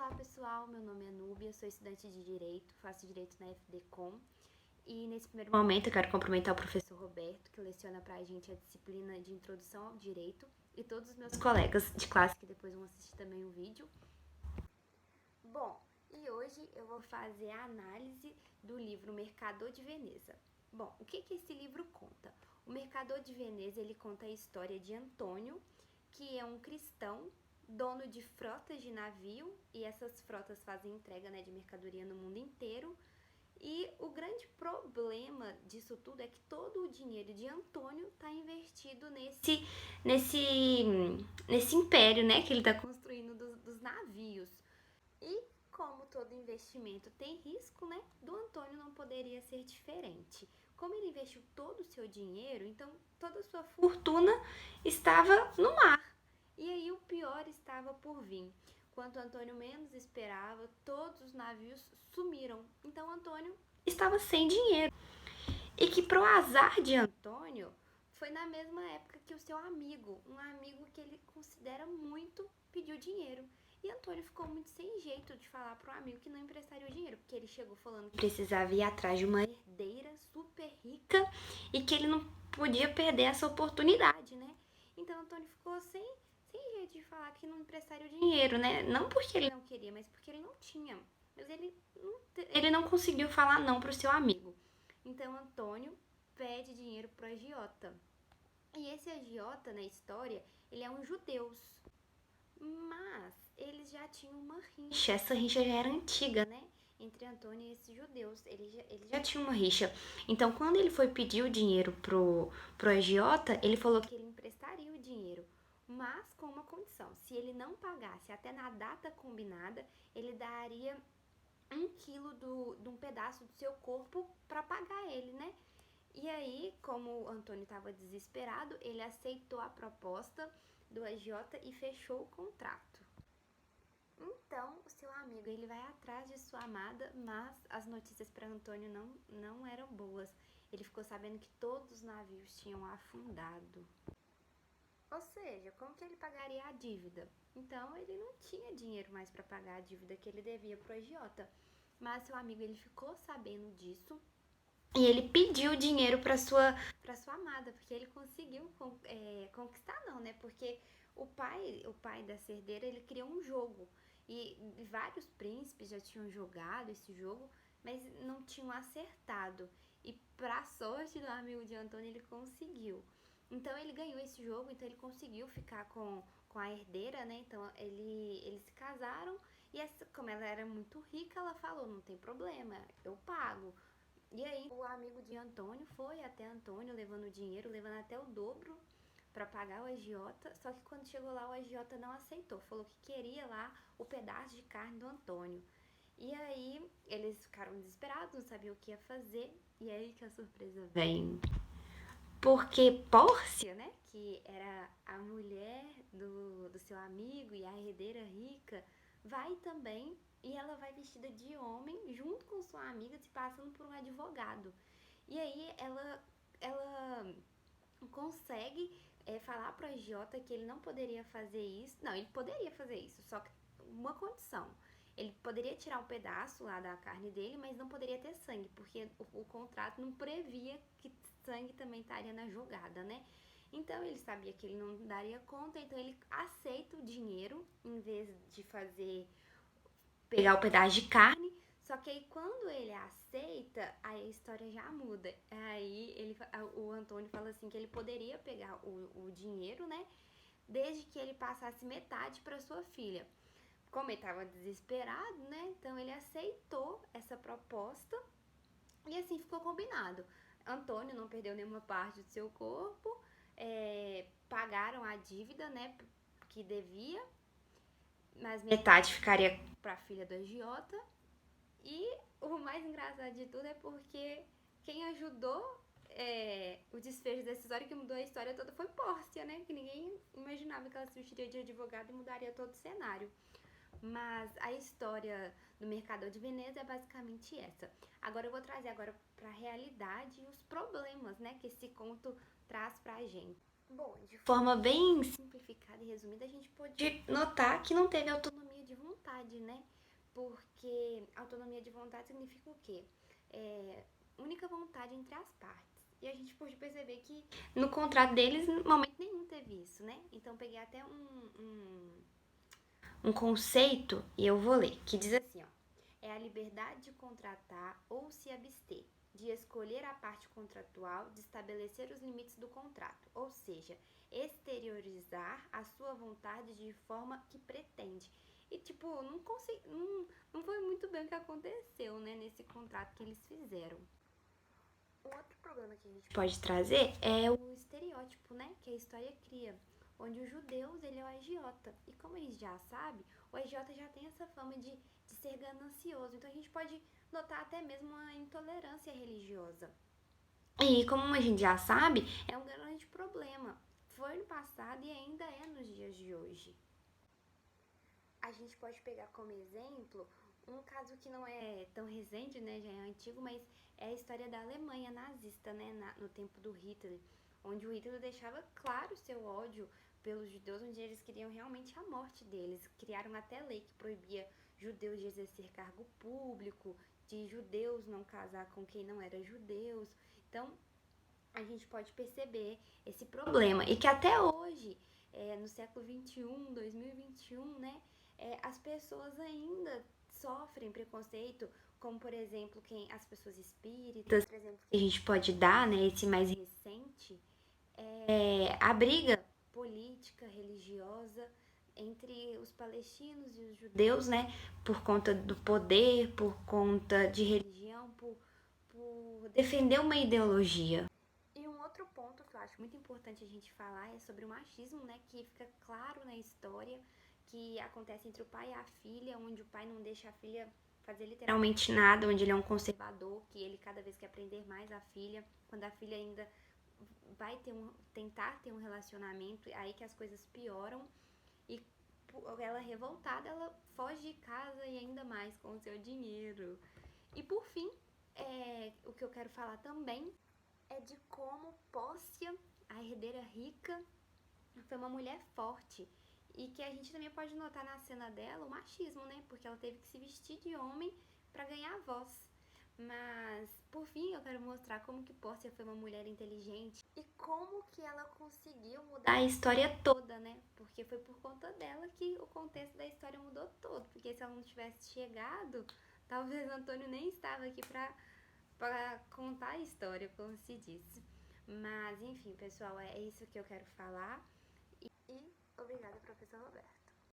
Olá pessoal, meu nome é Núbia, sou estudante de Direito, faço Direito na FDCom e nesse primeiro momento eu quero cumprimentar o professor Roberto, que leciona pra gente a disciplina de Introdução ao Direito e todos os meus colegas de classe que depois vão assistir também o vídeo. Bom, e hoje eu vou fazer a análise do livro Mercador de Veneza. Bom, o que esse livro conta? O Mercador de Veneza, ele conta a história de Antônio, que é um cristão, dono de frotas de navio, e essas frotas fazem entrega, de mercadoria no mundo inteiro. E o grande problema disso tudo é que todo o dinheiro de Antônio está investido nesse império, que ele está construindo dos navios. E como todo investimento tem risco, do Antônio não poderia ser diferente. Como ele investiu todo o seu dinheiro, então toda a sua fortuna estava no mar. E aí o pior estava por vir. Quando Antônio menos esperava, todos os navios sumiram. Então Antônio estava sem dinheiro. E que pro azar de Antônio, foi na mesma época que o seu amigo, um amigo que ele considera muito, pediu dinheiro. E Antônio ficou muito sem jeito de falar pro amigo que não emprestaria o dinheiro, porque ele chegou falando que precisava ir atrás de uma herdeira super rica e que ele não podia perder essa oportunidade, Então Antônio ficou sem jeito de falar que não emprestaria o dinheiro, Não porque ele não queria, mas porque ele não tinha. Mas ele não conseguiu falar não pro seu amigo. Então Antônio pede dinheiro pro agiota. E esse agiota na história, ele é um judeu. Mas eles já tinham uma rixa. Essa rixa já era antiga, Entre Antônio e esses judeus. Ele já tinha uma rixa. Então, quando ele foi pedir o dinheiro pro agiota, ele falou que ele emprestaria o dinheiro, mas com uma condição. Se ele não pagasse até na data combinada, ele daria 1 quilo de um pedaço do seu corpo para pagar ele, E aí, como o Antônio estava desesperado, ele aceitou a proposta do agiota e fechou o contrato. Então, o seu amigo, ele vai atrás de sua amada, mas as notícias para Antônio não eram boas. Ele ficou sabendo que todos os navios tinham afundado. Ou seja, como que ele pagaria a dívida? Então, ele não tinha dinheiro mais para pagar a dívida que ele devia pro agiota. Mas seu amigo, ele ficou sabendo disso e ele pediu dinheiro para sua amada, porque ele conseguiu conquistar, não, Porque o pai dessa herdeira, ele criou um jogo e vários príncipes já tinham jogado esse jogo, mas não tinham acertado. E para sorte do amigo de Antônio, ele conseguiu. Então ele ganhou esse jogo, então ele conseguiu ficar com a herdeira, Então eles se casaram e como ela era muito rica, ela falou, não tem problema, eu pago. E aí o amigo de Antônio foi até Antônio levando dinheiro, levando até o dobro para pagar o agiota. Só que quando chegou lá o agiota não aceitou, falou que queria lá o pedaço de carne do Antônio. E aí eles ficaram desesperados, não sabiam o que ia fazer. E aí que a surpresa vem. Porque Pórcia, que era a mulher do seu amigo e a herdeira rica, vai também e ela vai vestida de homem junto com sua amiga, se passando por um advogado. E aí ela consegue falar pro agiota que ele não poderia fazer isso. Não, ele poderia fazer isso, só que uma condição. Ele poderia tirar um pedaço lá da carne dele, mas não poderia ter sangue, porque o contrato não previa que sangue também estaria na jogada, Então ele sabia que ele não daria conta, então ele aceita o dinheiro em vez de pegar o pedaço de carne. Só que aí quando ele aceita, aí a história já muda. Aí o Antônio fala assim que ele poderia pegar o dinheiro, desde que ele passasse metade para sua filha. Como ele estava desesperado, então ele aceitou essa proposta e assim ficou combinado. Antônio não perdeu nenhuma parte do seu corpo, pagaram a dívida, que devia, mas metade ficaria para a filha do agiota. E o mais engraçado de tudo é porque quem ajudou o desfecho dessa história, que mudou a história toda, foi Pórcia, Que ninguém imaginava que ela se vestiria de advogado e mudaria todo o cenário. Mas a história do Mercador de Veneza é basicamente essa. Agora eu vou trazer para a realidade os problemas, que esse conto traz pra gente. Bom, de forma bem simplificada e resumida, a gente pode notar que não teve autonomia de vontade, porque autonomia de vontade significa o quê? Única vontade entre as partes. E a gente pode perceber que no contrato deles, em momento nenhum teve isso, né? Então peguei até um conceito, e eu vou ler, que diz assim, ó. É a liberdade de contratar ou se abster, de escolher a parte contratual, de estabelecer os limites do contrato, ou seja, exteriorizar a sua vontade de forma que pretende. E, tipo, não foi muito bem o que aconteceu, né, nesse contrato que eles fizeram. Um outro problema que a gente pode trazer é o estereótipo, né, que a história cria, onde os judeus, ele é o agiota. E como a gente já sabe, o agiota já tem essa fama de ser ganancioso. Então a gente pode notar até mesmo uma intolerância religiosa. E como a gente já sabe, é um grande problema. Foi no passado e ainda é nos dias de hoje. A gente pode pegar como exemplo um caso que não é tão recente, né, já é antigo, mas é a história da Alemanha nazista, né, no tempo do Hitler, onde o Hitler deixava claro seu ódio pelos judeus, onde eles queriam realmente a morte deles. Criaram até lei que proibia judeus de exercer cargo público, de judeus não casar com quem não era judeus. Então, a gente pode perceber esse problema e que até hoje, no século 21, 2021, né, as pessoas ainda sofrem preconceito, como por exemplo as pessoas espíritas, por exemplo, que a gente pode dar, né, esse mais recente, a briga política, religiosa entre os palestinos e os judeus, né, por conta do poder, por conta de religião, por defender uma ideologia. E um outro ponto que eu acho muito importante a gente falar é sobre o machismo, né? Que fica claro na história que acontece entre o pai e a filha, onde o pai não deixa a filha fazer literalmente nada, onde ele é um conservador, que ele cada vez quer aprender mais a filha, quando a filha ainda vai tentar ter um relacionamento, aí que as coisas pioram e ela revoltada, ela foge de casa e ainda mais com o seu dinheiro. E por fim, o que eu quero falar também é de como Pócia, a herdeira rica, foi uma mulher forte. E que a gente também pode notar na cena dela o machismo, né? Porque ela teve que se vestir de homem para ganhar voz. Mas, por fim, eu quero mostrar como que Pórcia foi uma mulher inteligente e como que ela conseguiu mudar a história toda, né? Porque foi por conta dela que o contexto da história mudou todo. Porque se ela não tivesse chegado, talvez Antônio nem estava aqui para contar a história, como se diz. Mas, enfim, pessoal, é isso que eu quero falar. E obrigada, professor Roberto.